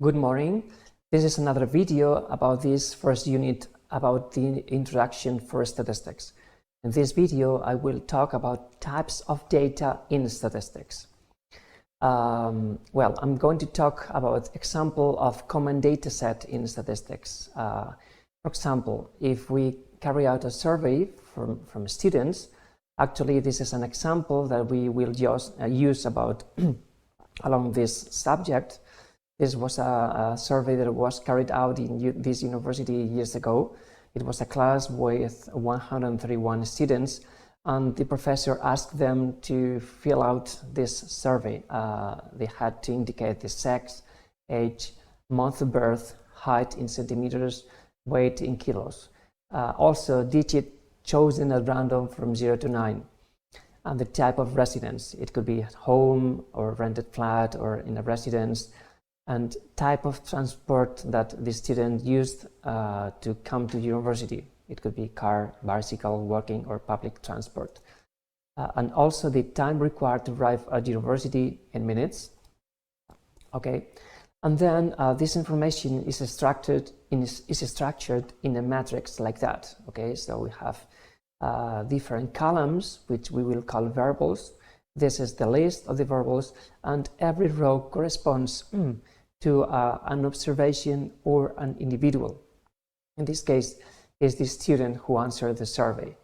Good morning. This is another video about this first unit about the introduction for statistics. In this video, I will talk about types of data in statistics. I'm going to talk about example of common data set in statistics. For example, if we carry out a survey from students, actually this is an example that we will just use about along this subject. This was a survey that was carried out in this university years ago. It was a class with 131 students, and the professor asked them to fill out this survey. They had to indicate the sex, age, month of birth, height in centimeters, weight in kilos. Also, digit chosen at random from 0 to 9. And the type of residence. It could be at home or rented flat or in a residence. And type of transport that the student used to come to university. It could be car, bicycle, walking, or public transport. And also the time required to arrive at university in minutes. Okay, and then this information is structured in a matrix like that. Okay, so we have different columns, which we will call variables. This is the list of the variables, and every row corresponds to an observation or an individual. In this case, is the student who answered the survey.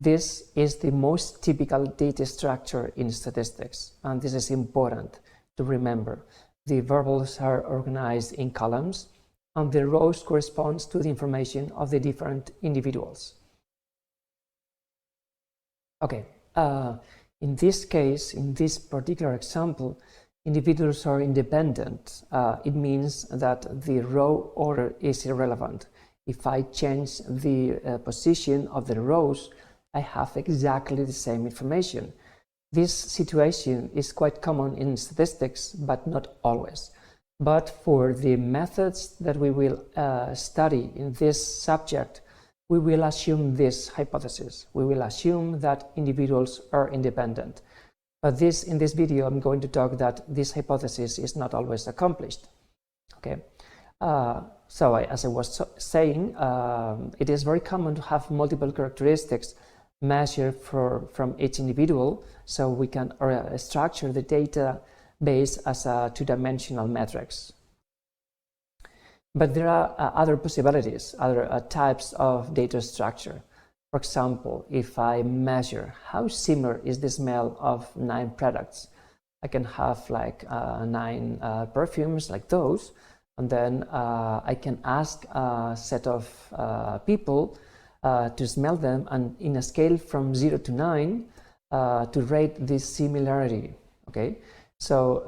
This is the most typical data structure in statistics, and this is important to remember. The variables are organized in columns, and the rows correspond to the information of the different individuals. Okay, in this case, in this particular example, individuals are independent. It means that the row order is irrelevant. If I change the position of the rows, I have exactly the same information. This situation is quite common in statistics, but not always. But for the methods that we will study in this subject, we will assume this hypothesis. We will assume that individuals are independent. But in this video, I'm going to talk that this hypothesis is not always accomplished. Okay, as I was saying, it is very common to have multiple characteristics measured from each individual, so we can structure the database as a two-dimensional matrix. But there are other possibilities, other types of data structure. For example, if I measure how similar is the smell of 9 products, I can have like 9 perfumes like those, and then I can ask a set of people to smell them, and in a scale from 0 to 9 to rate this similarity. Okay, so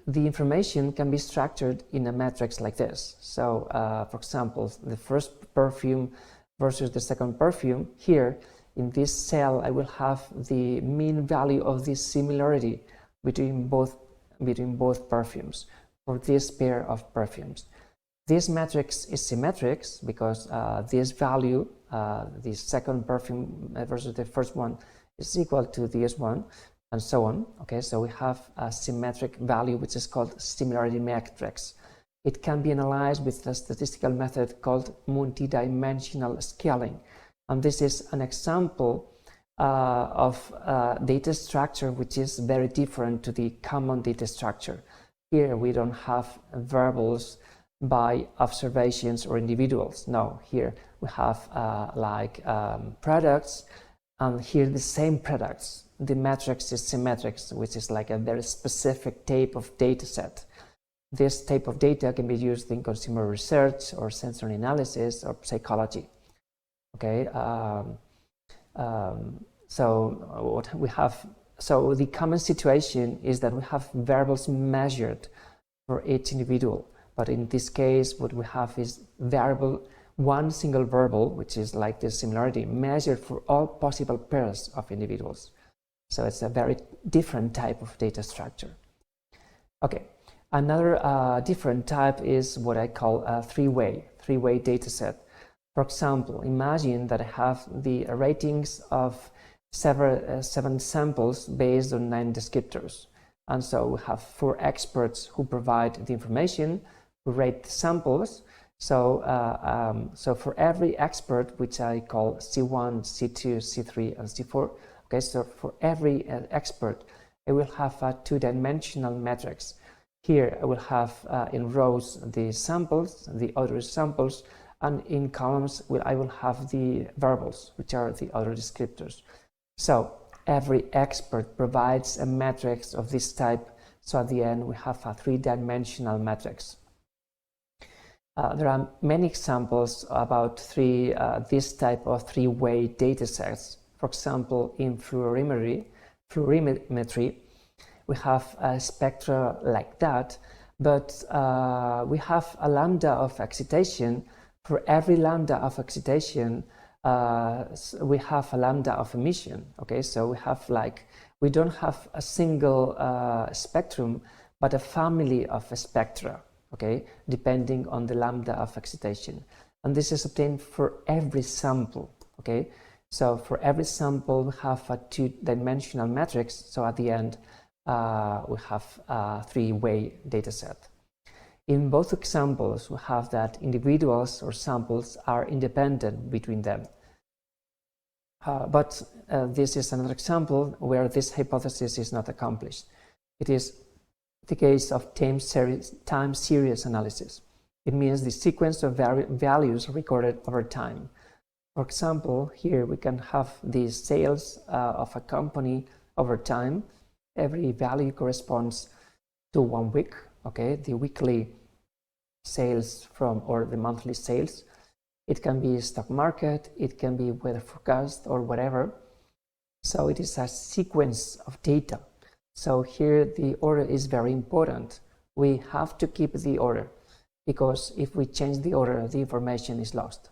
the information can be structured in a matrix like this. So for example, the first perfume versus the second perfume. Here in this cell, I will have the mean value of this similarity between both perfumes for this pair of perfumes. This matrix is symmetric because this value, the second perfume versus the first one, is equal to this one, and so on. Okay, so we have a symmetric value which is called similarity matrix. It can be analyzed with a statistical method called multidimensional scaling. And this is an example of data structure which is very different to the common data structure. Here we don't have variables by observations or individuals. No, here we have products, and here the same products. The matrix is symmetric, which is like a very specific type of data set. This type of data can be used in consumer research or sensory analysis or psychology. Okay, so what we have, so the common situation is that we have variables measured for each individual, but in this case what we have is one single variable, which is like this similarity, measured for all possible pairs of individuals. So it's a very different type of data structure. Okay. Another different type is what I call a three-way data set. For example, imagine that I have the ratings of 7 samples based on 9 descriptors. And so we have 4 experts who provide the information, we rate the samples. So, so for every expert, which I call C1, C2, C3, and C4, okay, so for every expert, I will have a two-dimensional matrix. Here I will have in rows the samples, the other samples, and in columns I will have the variables, which are the other descriptors. So every expert provides a matrix of this type, so at the end we have a three-dimensional matrix. There are many examples about this type of three-way data sets. For example, in fluorimetry, we have a spectra like that, but we have a lambda of excitation. For every lambda of excitation, we have a lambda of emission. Okay, so we don't have a single spectrum, but a family of spectra. Okay, depending on the lambda of excitation, and this is obtained for every sample. Okay, so for every sample we have a two-dimensional matrix. So at the end, we have a three-way data set. In both examples, we have that individuals or samples are independent between them. But this is another example where this hypothesis is not accomplished. It is the case of time series analysis. It means the sequence of values recorded over time. For example, here we can have the sales of a company over time. Every value corresponds to 1 week. Okay, the weekly sales or the monthly sales. It can be stock market, it can be weather forecast or whatever. So it is a sequence of data. So here the order is very important. We have to keep the order, because if we change the order, the information is lost.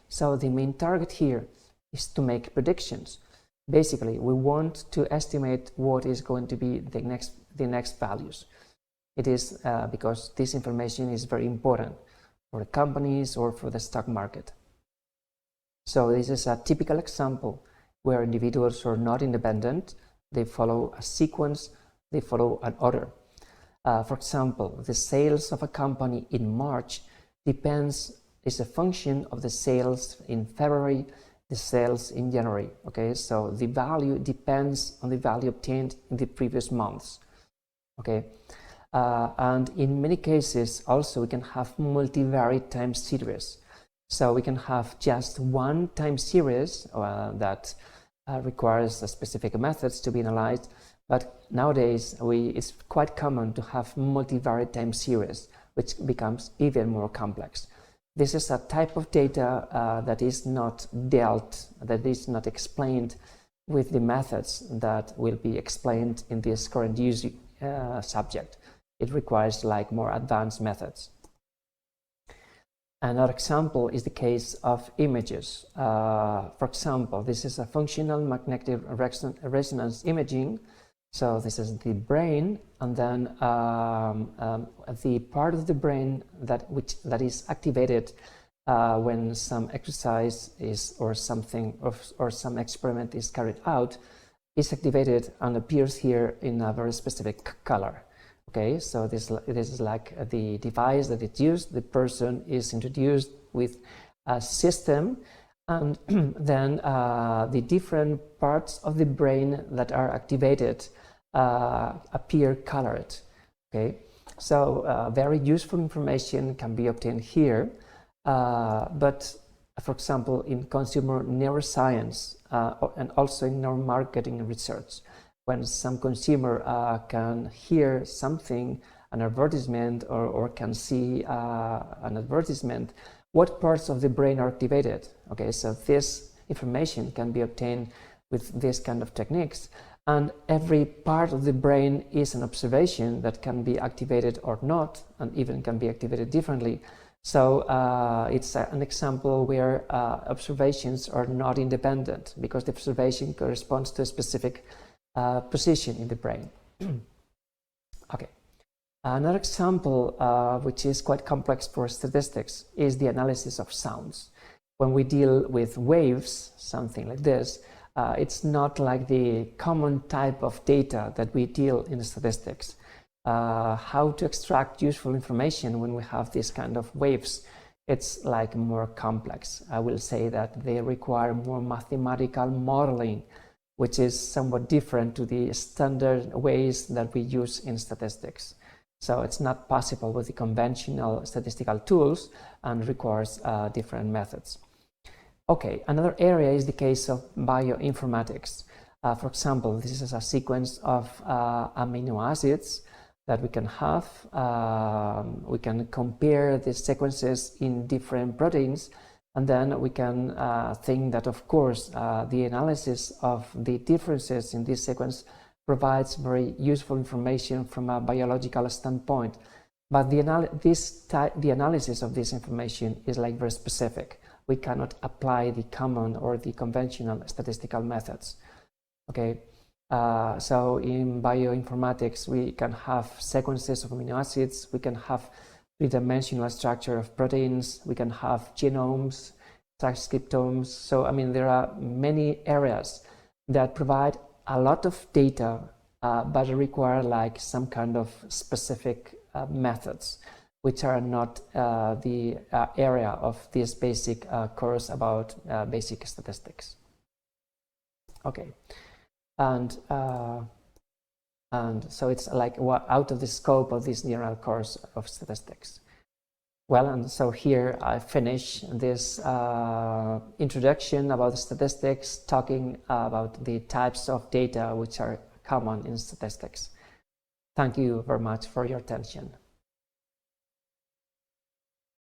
So the main target here is to make predictions. Basically, we want to estimate what is going to be the next values. It is because this information is very important for the companies or for the stock market. So this is a typical example where individuals are not independent. They follow a sequence, they follow an order. For example, the sales of a company in March is a function of the sales in February, the sales in January. Okay, so the value depends on the value obtained in the previous months. Okay, and in many cases also we can have multivariate time series. So we can have just one time series that requires specific methods to be analyzed, but nowadays it's quite common to have multivariate time series, which becomes even more complex. This is a type of data that is not explained with the methods that will be explained in this current use subject. It requires more advanced methods. Another example is the case of images. For example, this is a functional magnetic resonance imaging. So this is the brain, and then the part of the brain that is activated when some exercise or some experiment is carried out is activated and appears here in a very specific color. Okay, so this is like the device that is used. The person is introduced with a system, and then the different parts of the brain that are activated appear colored. Okay, so very useful information can be obtained here, but for example in consumer neuroscience and also in neuromarketing research, when some consumer can hear something, an advertisement, or can see an advertisement, what parts of the brain are activated? Okay, so this information can be obtained with this kind of techniques, and every part of the brain is an observation that can be activated or not, and even can be activated differently. So it's an example where observations are not independent, because the observation corresponds to a specific position in the brain. Okay. Another example, which is quite complex for statistics, is the analysis of sounds. When we deal with waves, something like this, it's not like the common type of data that we deal in statistics. how to extract useful information when we have this kind of waves, it's like more complex. I will say that they require more mathematical modeling, which is somewhat different to the standard ways that we use in statistics. So it's not possible with the conventional statistical tools and requires different methods. Okay, another area is the case of bioinformatics. For example, this is a sequence of amino acids that we can have. We can compare the sequences in different proteins, and then we can think that, of course, the analysis of the differences in this sequence provides very useful information from a biological standpoint. But the analysis of this information is like very specific. We cannot apply the common or the conventional statistical methods. Okay, so in bioinformatics, we can have sequences of amino acids, we can have three-dimensional structure of proteins, we can have genomes, transcriptomes. So, I mean, there are many areas that provide a lot of data, but require like some kind of specific methods, which are not the area of this basic course about basic statistics. Okay. And so it's like out of the scope of this general course of statistics. Well, and so here I finish this introduction about statistics, talking about the types of data which are common in statistics. Thank you very much for your attention.